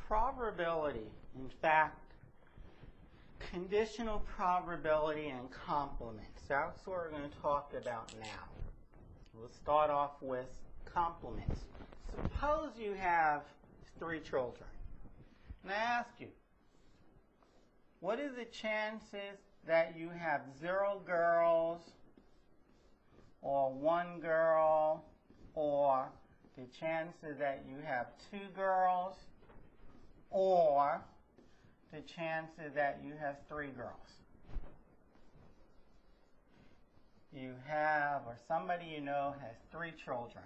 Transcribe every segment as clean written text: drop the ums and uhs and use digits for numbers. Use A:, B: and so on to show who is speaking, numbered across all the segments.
A: probability, in fact, conditional probability and complements. That's what we're going to talk about now. We'll start off with complements. Suppose you have 3 children. And I ask you, what is the chances that you have 0 girls or 1 girl, or the chances that you have 2 girls, or the chances that you have 3 girls? You have, or somebody you know has 3 children.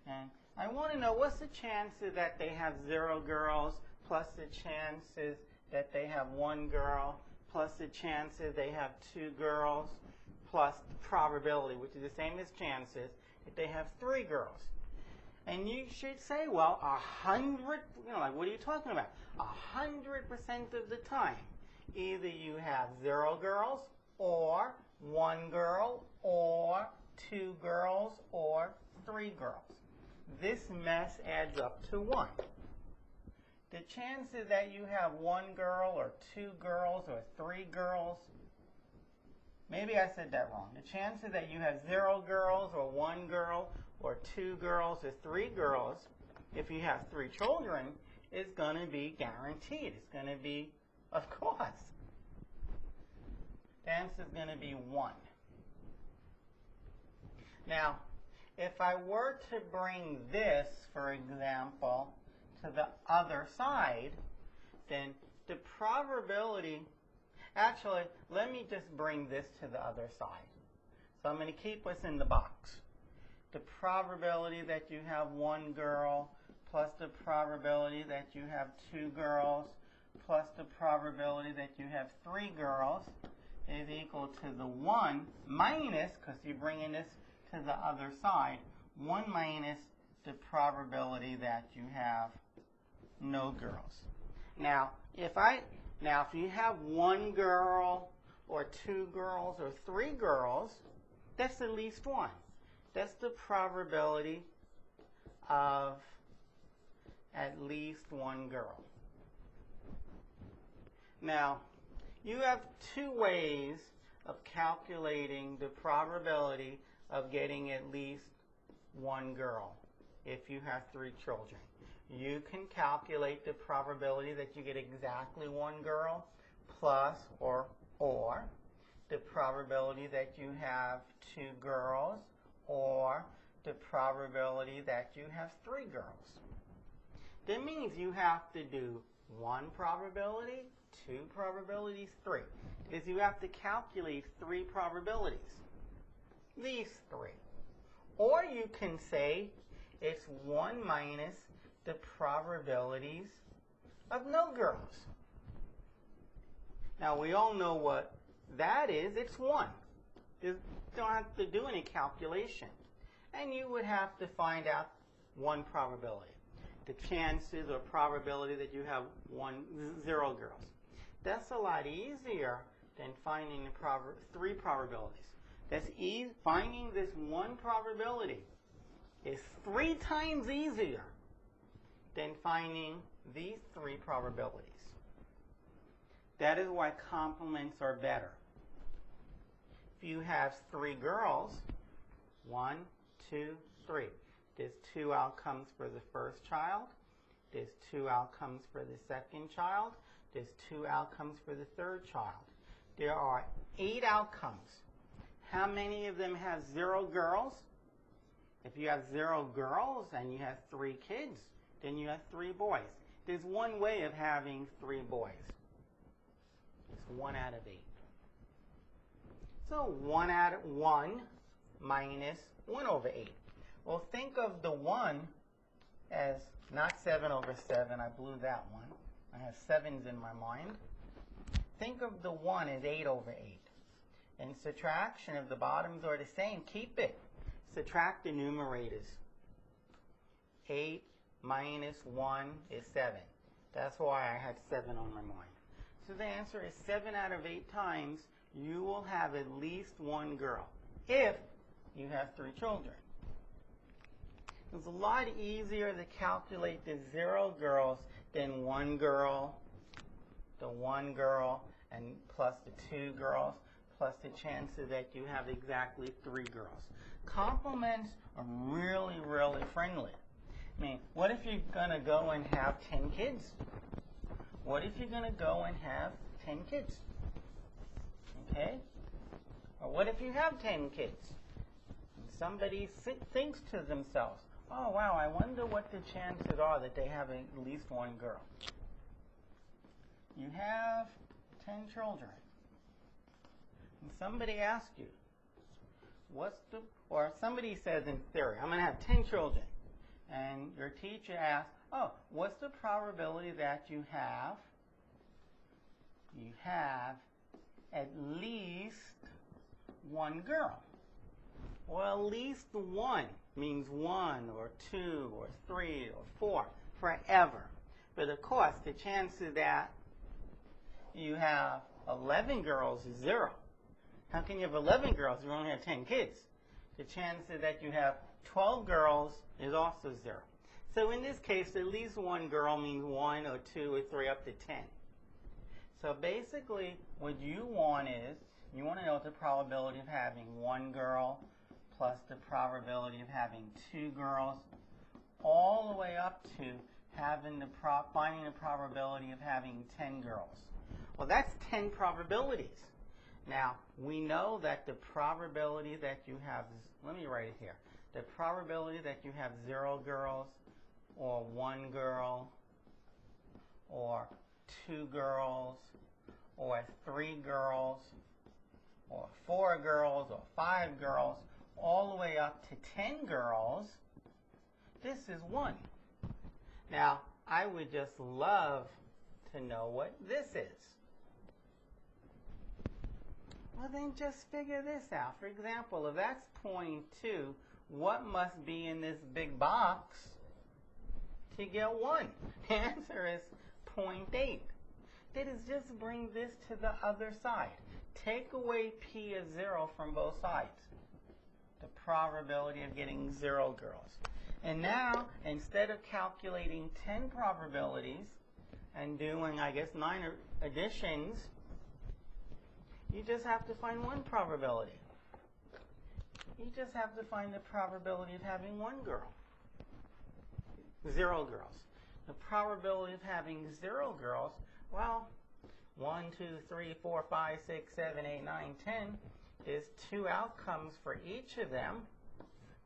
A: And I want to know, what's the chances that they have 0 girls, plus the chances that they have 1 girl, plus the chances they have 2 girls, plus the probability, which is the same as chances, that they have 3 girls. And you should say, well, 100, like, what are you talking about? 100% of the time, either you have 0 girls, or 1 girl, or 2 girls, or 3 girls. This mess adds up to 1. The chances that you have 1 girl, or 2 girls, or 3 girls, maybe I said that wrong. The chances that you have 0 girls, or 1 girl, or 2 girls, or 3 girls, if you have 3 children, is going to be guaranteed. It's going to be, of course. The answer is going to be 1. Now, if I were to bring this, for example, to the other side, then the probability, actually, let me just bring this to the other side. So I'm going to keep what's in the box. The probability that you have 1 girl, plus the probability that you have 2 girls, plus the probability that you have 3 girls, is equal to the 1 minus, because you're bringing this to the other side, 1 minus the probability that you have no girls. Now, if you have 1 girl, or 2 girls, or 3 girls, that's at least 1. That's the probability of at least 1 girl. Now, you have 2 ways of calculating the probability of getting at least 1 girl if you have 3 children. You can calculate the probability that you get exactly 1 girl, plus or the probability that you have 2 girls, or the probability that you have 3 girls. That means you have to do 1 probability, 2 probabilities, 3. Because you have to calculate 3 probabilities. These 3. Or you can say it's 1 minus the probabilities of no girls. Now we all know what that is. It's 1. You don't have to do any calculation. And you would have to find out 1 probability. The chances or probability that you have 0 girls. That's a lot easier than finding 3 probabilities. Finding this 1 probability is 3 times easier than finding these 3 probabilities. That is why complements are better. If you have 3 girls, 1, 2, 3. There's 2 outcomes for the first child. There's 2 outcomes for the second child. There's 2 outcomes for the third child. There are 8 outcomes. How many of them have 0 girls? If you have 0 girls and you have 3 kids, then you have 3 boys. There's one way of having 3 boys. It's 1 out of 8. So 1 minus 1 over 8. Well, think of the 1 as not 7 over 7. I blew that one. I have 7s in my mind. Think of the 1 as 8 over 8. In subtraction, if the bottoms are the same, keep it. Subtract the numerators. 8 minus 1 is 7. That's why I had 7 on my mind. So the answer is 7 out of 8 times you will have at least 1 girl if you have 3 children. It's a lot easier to calculate the 0 girls then one girl, the one girl, and plus the two girls, plus the chances that you have exactly 3 girls. Complements are really, really friendly. I mean, what if you're going to go and have 10 kids? What if you're going to go and have 10 kids? Okay? Or what if you have 10 kids? And somebody thinks to themselves, oh, wow, I wonder what the chances are that they have at least one girl. You have 10 children. And somebody asks you, or somebody says in theory, I'm going to have 10 children. And your teacher asks, oh, what's the probability that you have at least one girl? Well, at least one means 1 or 2 or 3 or 4 forever. But of course, the chances that you have 11 girls is 0. How can you have 11 girls if you only have 10 kids? The chances that you have 12 girls is also 0. So in this case, at least one girl means 1 or 2 or 3 up to 10. So basically, what you want is, you want to know the probability of having one girl plus the probability of having 2 girls, all the way up to finding the probability of having 10 girls. Well, that's 10 probabilities. Now, we know that the probability that you have, let me write it here, the probability that you have 0 girls, or 1 girl, or 2 girls, or 3 girls, or 4 girls, or 5 girls, all the way up to 10 girls, this is 1. Now, I would just love to know what this is. Well, then just figure this out. For example, if that's 0.2, what must be in this big box to get 1? The answer is 0.8. That is, just bring this to the other side. Take away p of 0 from both sides. The probability of getting 0 girls. And now, instead of calculating 10 probabilities and doing, I guess, 9 additions, you just have to find one probability. You just have to find the probability of having 1 girl. 0 girls. The probability of having 0 girls, well, 1, 2, 3, 4, 5, 6, 7, 8, 9, 10 is 2 outcomes for each of them.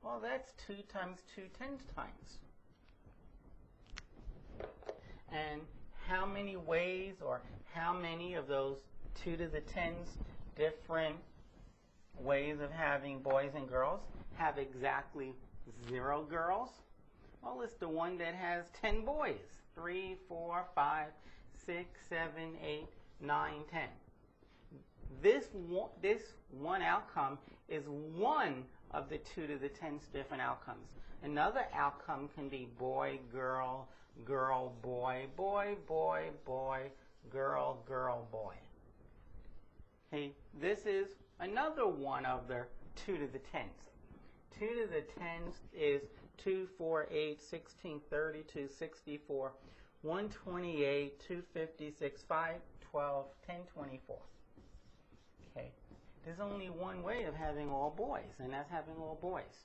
A: Well, that's 2 times 2 10 times. And how many ways, or how many of those 2 to the 10s different ways of having boys and girls have exactly 0 girls? Well, it's the one that has 10 boys. 3, 4, 5, 6, 7, 8, 9, 10. This one outcome is one of the 2 to the 10's different outcomes. Another outcome can be boy, girl, girl, boy, boy, boy, boy, girl, girl, boy. Okay, this is another one of the 2 to the 10's. 2 to the 10's is 2, 4, 8, 16, 32, 64, 128, 256, 5, 12, 10, 24. Okay, there's only one way of having all boys, and that's having all boys.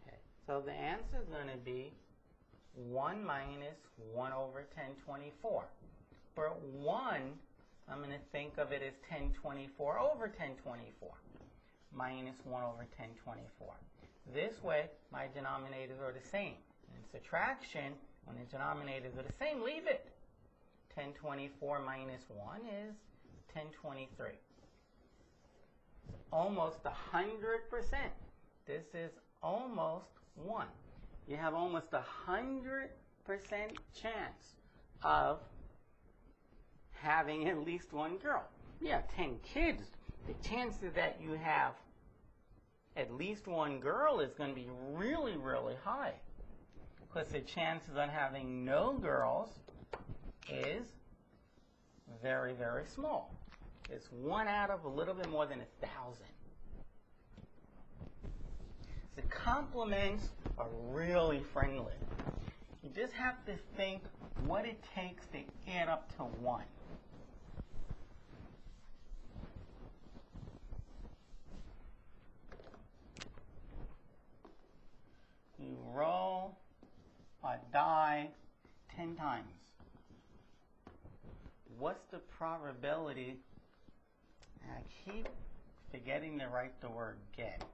A: Okay, so the answer is going to be 1 minus 1 over 1024. For 1, I'm going to think of it as 1024 over 1024, minus 1 over 1024. This way, my denominators are the same. In subtraction, when the denominators are the same, leave it. 1024 minus 1 is 1023. Almost 100%. This is almost 1. You have almost 100% chance of having at least 1 girl. You have 10 kids. The chances that you have at least 1 girl is going to be really, really high. Because the chances on having no girls is very, very small. It's 1 out of a little bit more than 1,000. The complements are really friendly. You just have to think what it takes to add up to 1. You roll a die 10 times. What's the probability? I keep forgetting to write the word get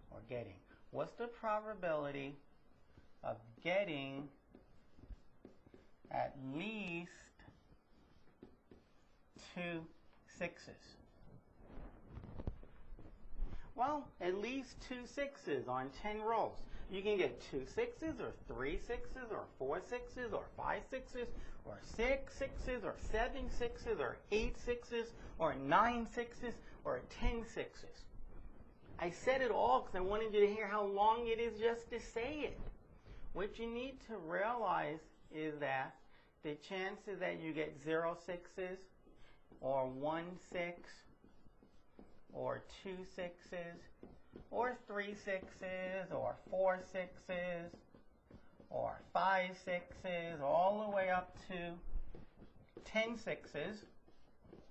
A: or getting. What's the probability of getting at least 2 6s? Well, at least 2 6s on 10 rolls. You can get 2 6s or 3 6s or 4 6s or 5 6s or 6 6s or 7 6s or 8 6s or 9 6s or 10 6s. I said it all because I wanted you to hear how long it is just to say it. What you need to realize is that the chances that you get 0 6s or 1 6 or 2 6s or 3 6s or 4 6s or 5 6s all the way up to 10 6s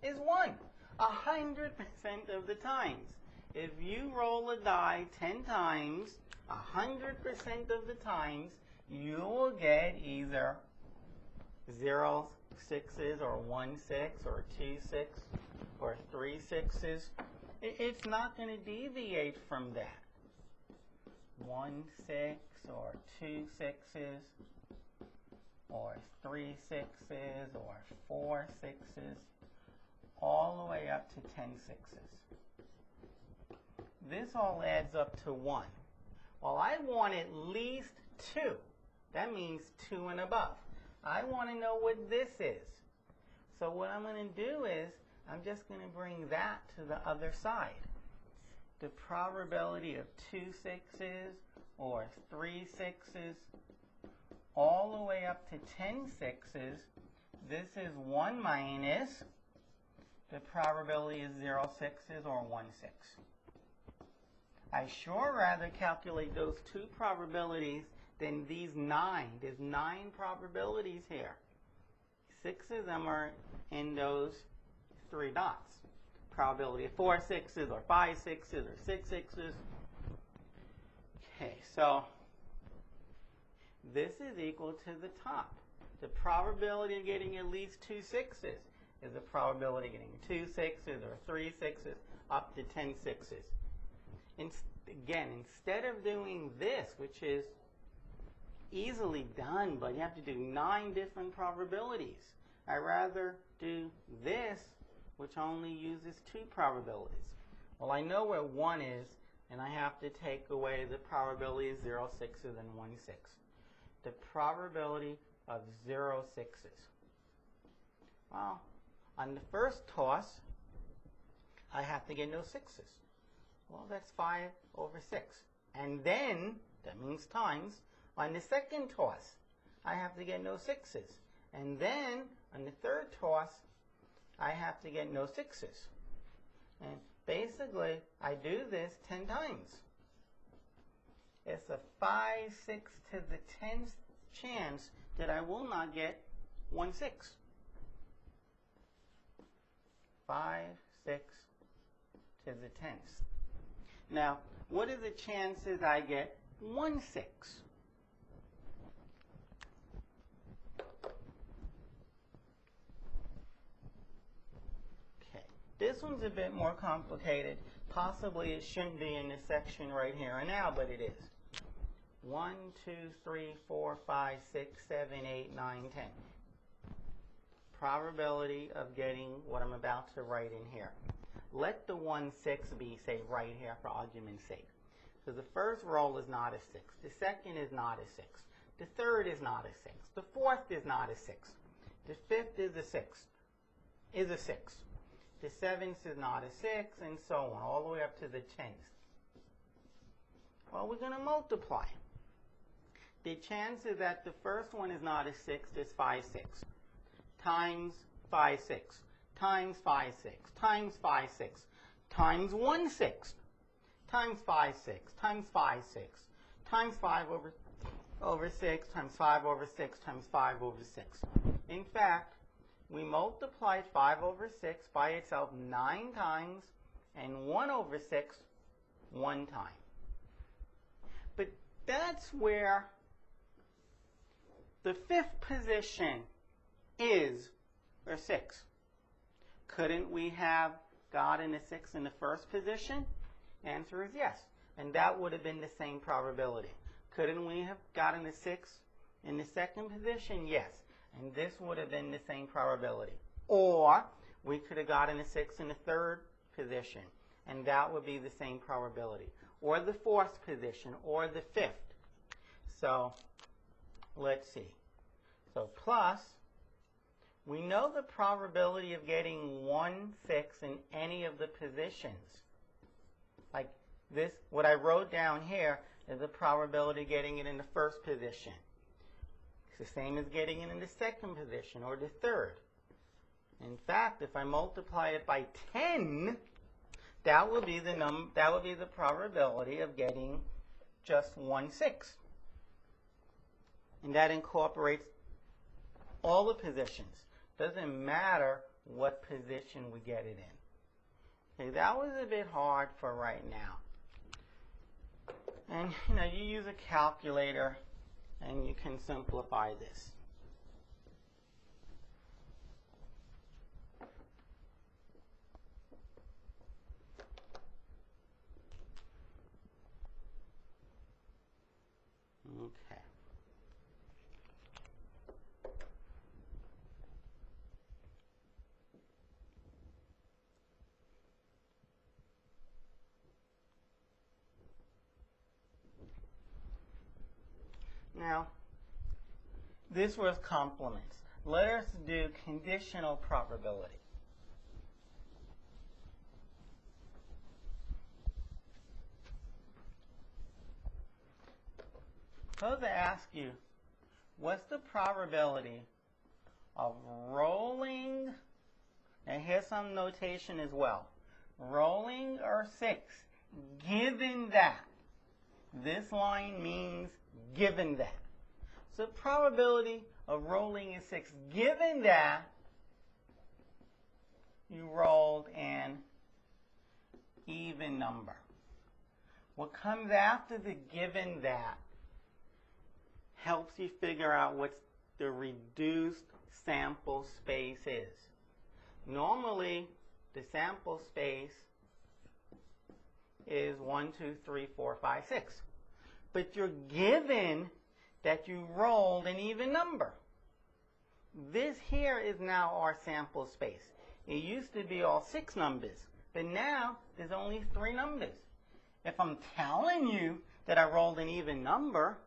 A: is 1. 100% of the times. If you roll a die 10 times, 100% of the times, you will get either 0 6s or 1 6 or 2 6 or 3 6s. It's not going to deviate from that. 1 6 or 2 6s or 3 6s or 4 6s all the way up to 10 6s. This all adds up to 1. Well, I want at least 2. That means 2 and above. I want to know what this is. So what I'm going to do is I'm just going to bring that to the other side. The probability of 2 6s or 3 6s all the way up to 10 6s, this is 1 minus the probability is 0 6s or 1 6. I sure rather calculate those 2 probabilities than these 9. There's 9 probabilities here. 6 of them are in those 3 dots. Probability of 4 6s or 5 6s or 6 6s. Okay, so this is equal to the top. The probability of getting at least 2 6s is the probability of getting 2 6s or 3 6s up to 10 6s. Again, instead of doing this, which is easily done, but you have to do 9 different probabilities, I'd rather do this, which only uses 2 probabilities. Well, I know where 1 is, and I have to take away the probability of 0 6s and 1 6. The probability of 0 6s. Well, on the first toss, I have to get no 6s. Well, that's 5 over 6. And then, that means times, on the second toss, I have to get no 6s. And then, on the third toss, I have to get no 6s. And basically, I do this 10 times. It's a 5 6 to the 10th chance that I will not get 1 6. 5 6 to the 10th. Now, what are the chances I get 1 6? Okay, this one's a bit more complicated. Possibly it shouldn't be in this section right here and now, but it is. 1 2 3 4 5 6 7 8 9 10. Probability of getting what I'm about to write in here. Let the 1 6 be, say, right here for argument's sake. So the first roll is not a 6. The second is not a 6. The third is not a 6. The fourth is not a 6. The fifth is a 6. The seventh is not a 6, and so on, all the way up to the 10th. Well, we're going to multiply. The chances that the first one is not a 6 is 5 6 times 5 6 times 5 6 times 5 6 times 1 6 times 5 6 times 5 6 times 5 over over 6 times 5 over 6 times 5 over 6. In fact, we multiplied 5 over 6 by itself 9 times and 1 over 6 1 time. But that's where the fifth position is, or 6. Couldn't we have gotten a 6 in the first position? Answer is yes. And that would have been the same probability. Couldn't we have gotten a 6 in the second position? Yes. And this would have been the same probability. Or we could have gotten a 6 in the third position, and that would be the same probability. Or the fourth position, or the fifth. So let's see. So plus, we know the probability of getting 1 6 in any of the positions. Like this, what I wrote down here is the probability of getting it in the first position. It's the same as getting it in the second position or the third. In fact, if I multiply it by 10, that would be the probability of getting just 1 6. And that incorporates all the positions. Doesn't matter what position we get it in. Okay, that was a bit hard for right now. And you use a calculator and you can simplify this. Okay. Now, this was complements. Let us do conditional probability. Suppose I ask you, what's the probability of rolling, and here's some notation as well, rolling or 6, given that. This line means given that. So probability of rolling is 6, given that you rolled an even number. What comes after the given that helps you figure out what the reduced sample space is. Normally, the sample space is 1, 2, 3, 4, 5, 6. But you're given that you rolled an even number. This here is now our sample space. It used to be all 6 numbers, but now there's only 3 numbers. If I'm telling you that I rolled an even number,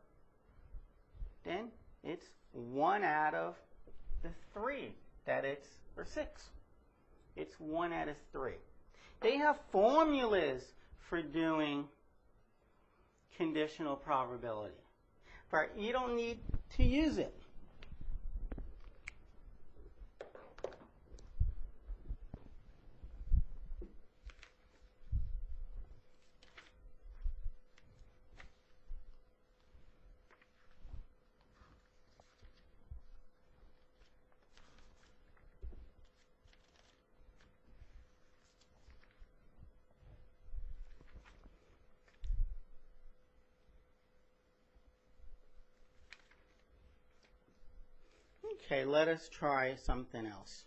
A: then it's 1 out of the 3 that it's, or 6. It's 1 out of 3. They have formulas for doing conditional probability, but you don't need to use it. Okay, let us try something else.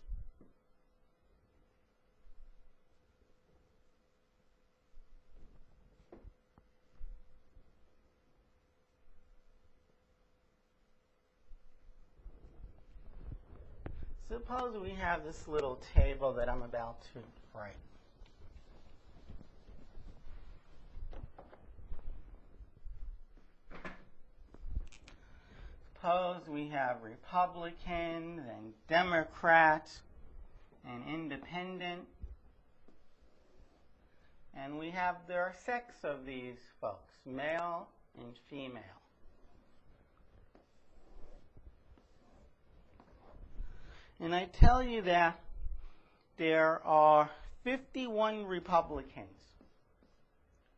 A: Suppose we have this little table that I'm about to write. Suppose we have Republicans and Democrats and Independent, and we have the sex of these folks, male and female. And I tell you that there are 51 Republicans.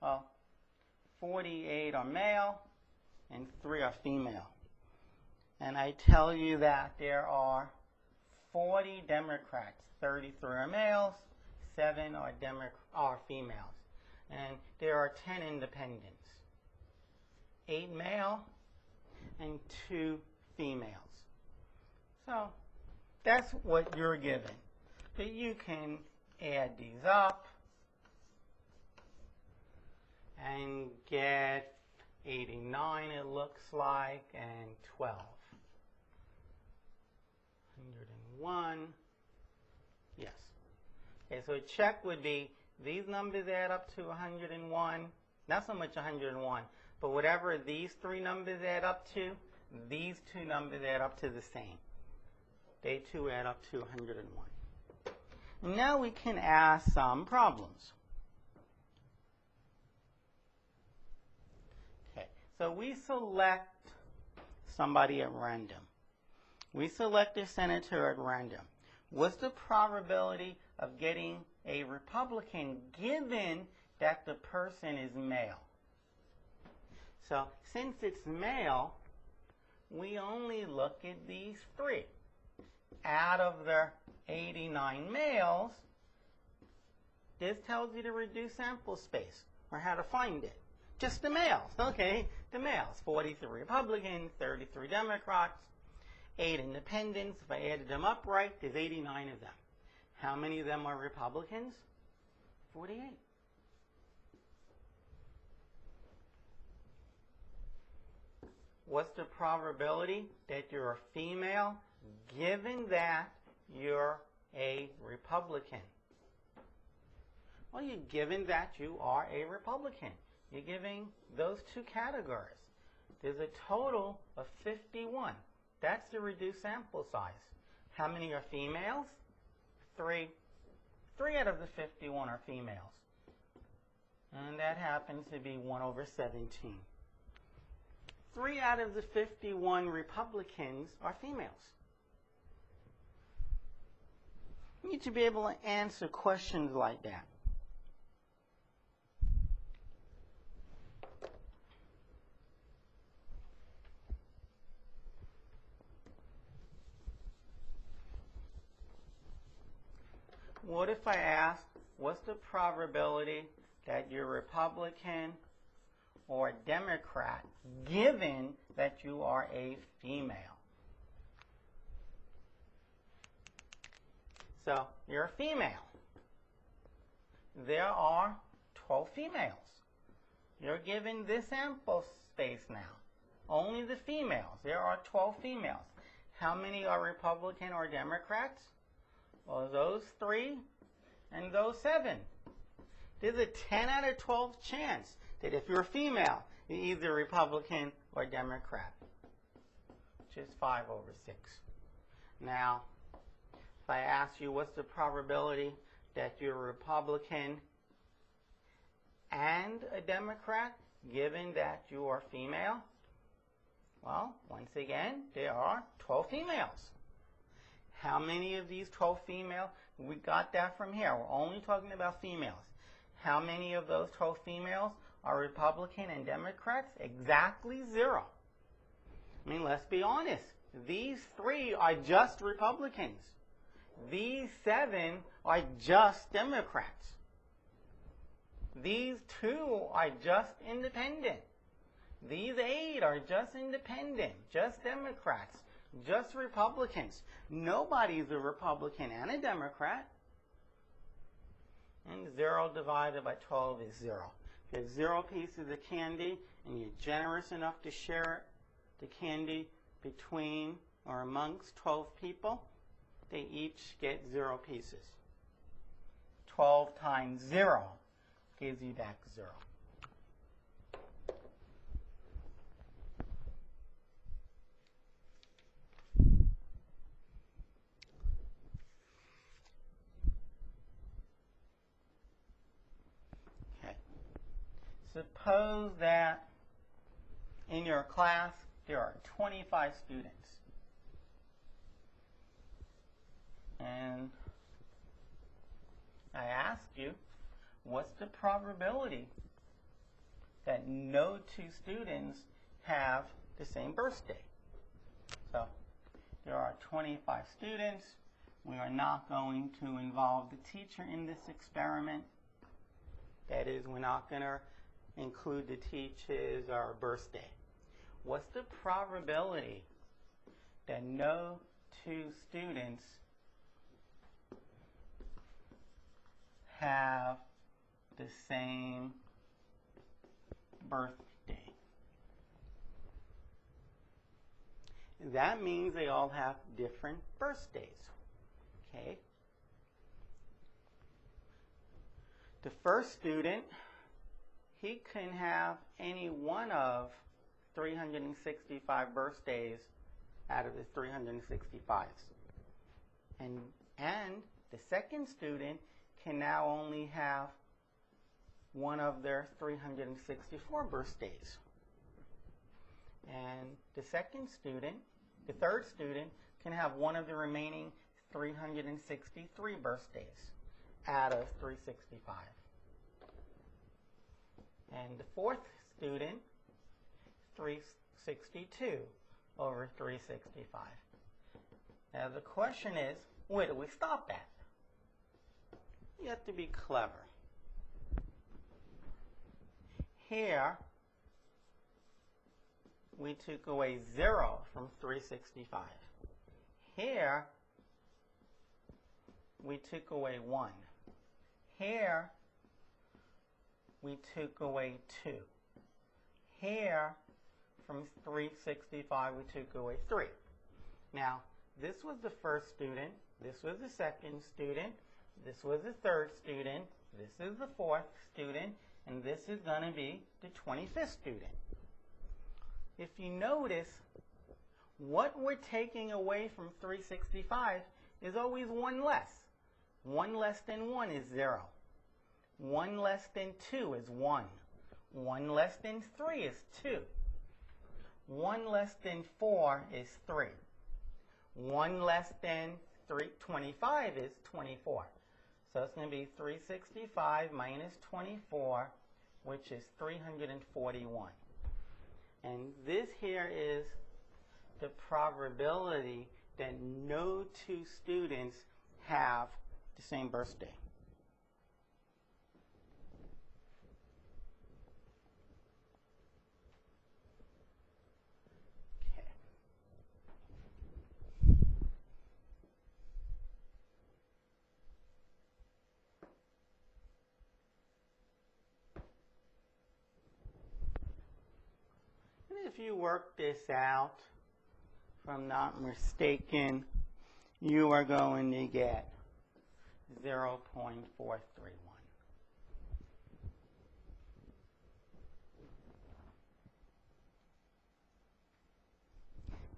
A: Well, 48 are male and 3 are female. And I tell you that there are 40 Democrats, 33 are males, 7 are females. And there are 10 independents, 8 male and 2 females. So that's what you're given. But you can add these up and get 89, it looks like, and 12. 101. Yes. Okay, so a check would be these numbers add up to 101. Not so much 101, but whatever these 3 numbers add up to, these 2 numbers add up to the same. They too add up to 101. And now we can ask some problems. Okay, so we select somebody at random. We select a senator at random. What's the probability of getting a Republican given that the person is male? So since it's male, we only look at these 3. Out of the 89 males, this tells you to reduce sample space or how to find it. Just the males, okay? The males, 43 Republicans, 33 Democrats, 8 independents. If I added them up right, there's 89 of them. How many of them are Republicans? 48. What's the probability that you're a female given that you're a Republican? Well, you're given that you are a Republican. You're giving those 2 categories. There's a total of 51. That's the reduced sample size. How many are females? 3. 3 out of the 51 are females. And that happens to be 1 over 17. 3 out of the 51 Republicans are females. You need to be able to answer questions like that. What if I ask, what's the probability that you're Republican or Democrat given that you are a female? So you're a female. There are 12 females. You're given this sample space now. Only the females. There are 12 females. How many are Republican or Democrats? Well, those 3 and those 7. There's a 10 out of 12 chance that if you're a female, you're either Republican or Democrat, which is 5 over 6. Now, if I ask you what's the probability that you're a Republican and a Democrat, given that you are female, well, once again, there are 12 females. How many of these 12 females? We got that from here. We're only talking about females. How many of those 12 females are Republican and Democrats? Exactly 0. I mean, let's be honest. These 3 are just Republicans. These 7 are just Democrats. These 2 are just independent. These 8 are just independent, just Democrats, just Republicans. Nobody's a Republican and a Democrat. And 0 divided by 12 is 0. If you have 0 pieces of candy and you're generous enough to share the candy between or amongst 12 people, they each get 0 pieces. 12 times 0 gives you back 0. Okay. Suppose that in your class there are 25 students. And I ask you, what's the probability that no 2 students have the same birthday. So there are 25 students. We are not going to involve the teacher in this experiment. That is, we're not going to include the teacher's or birthday. What's the probability that no two students have the same birthday? That means they all have different birthdays. Okay. The first student, he can have any one of 365 birthdays out of his 365s. And the second student can now only have one of their 364 birthdays. And the third student can have one of the remaining 363 birthdays out of 365. And the fourth student, 362 over 365. Now the question is, where do we stop at? You have to be clever. Here, we took away 0 from 365. Here, we took away 1. Here, we took away 2. Here, from 365, we took away 3. Now, this was the first student, this was the second student, this was the third student, this is the fourth student, and this is going to be the 25th student. If you notice, what we're taking away from 365 is always 1 less. 1 less than 1 is 0. 1 less than 2 is 1. 1 less than 3 is 2. 1 less than 4 is 3. 1 less than 25 is 24. So it's going to be 365 minus 24, which is 341. And this here is the probability that no two students have the same birthday. Okay. And if you work this out, if I'm not mistaken, you are going to get 0.431.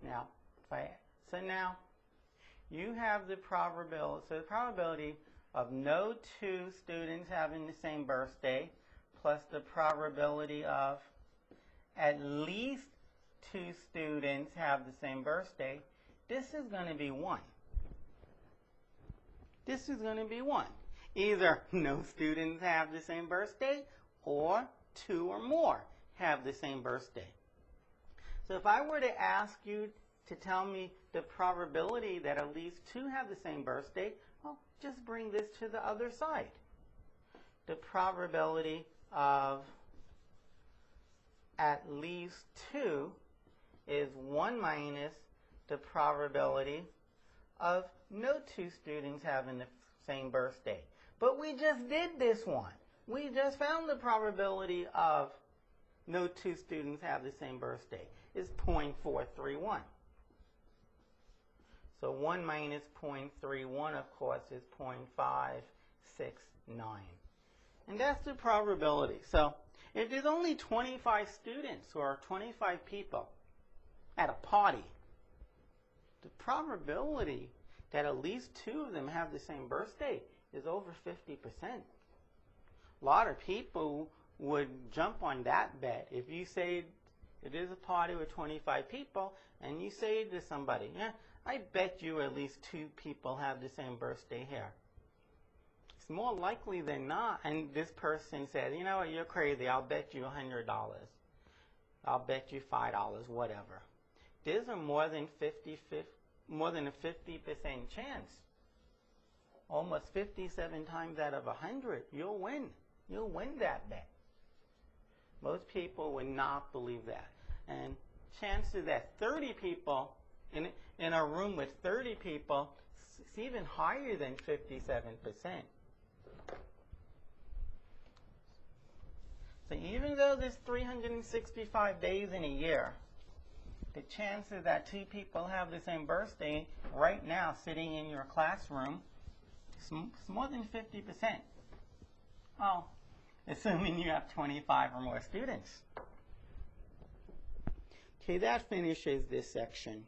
A: Now, so now you have the probability. So the probability of no two students having the same birthday plus the probability of at least two students have the same birthday, this is going to be 1. This is going to be 1. Either no students have the same birthday or 2 or more have the same birthday. So if I were to ask you to tell me the probability that at least 2 have the same birthday, well, just bring this to the other side. The probability of at least 2 is 1 minus the probability of no two students having the same birthday. But we just did this one. We just found the probability of no two students have the same birthday is 0.431. So 1 minus 0.31, of course, is 0.569. And that's the probability. So if there's only 25 students or 25 people at a party, the probability that at least 2 of them have the same birthday is over 50%. A lot of people would jump on that bet. If you say it is a party with 25 people and you say to somebody, yeah, I bet you at least 2 people have the same birthday here. It's more likely than not, and this person says, you know what, you're crazy, I'll bet you $100. I'll bet you $5, whatever. There's a more than a 50% chance. Almost 57 times out of 100, you'll win. You'll win that bet. Most people would not believe that. And chances that 30 people, in a room with 30 people, it's even higher than 57%. So even though there's 365 days in a year, the chances that two people have the same birthday right now sitting in your classroom is more than 50%. Well, assuming you have 25 or more students. Okay, that finishes this section.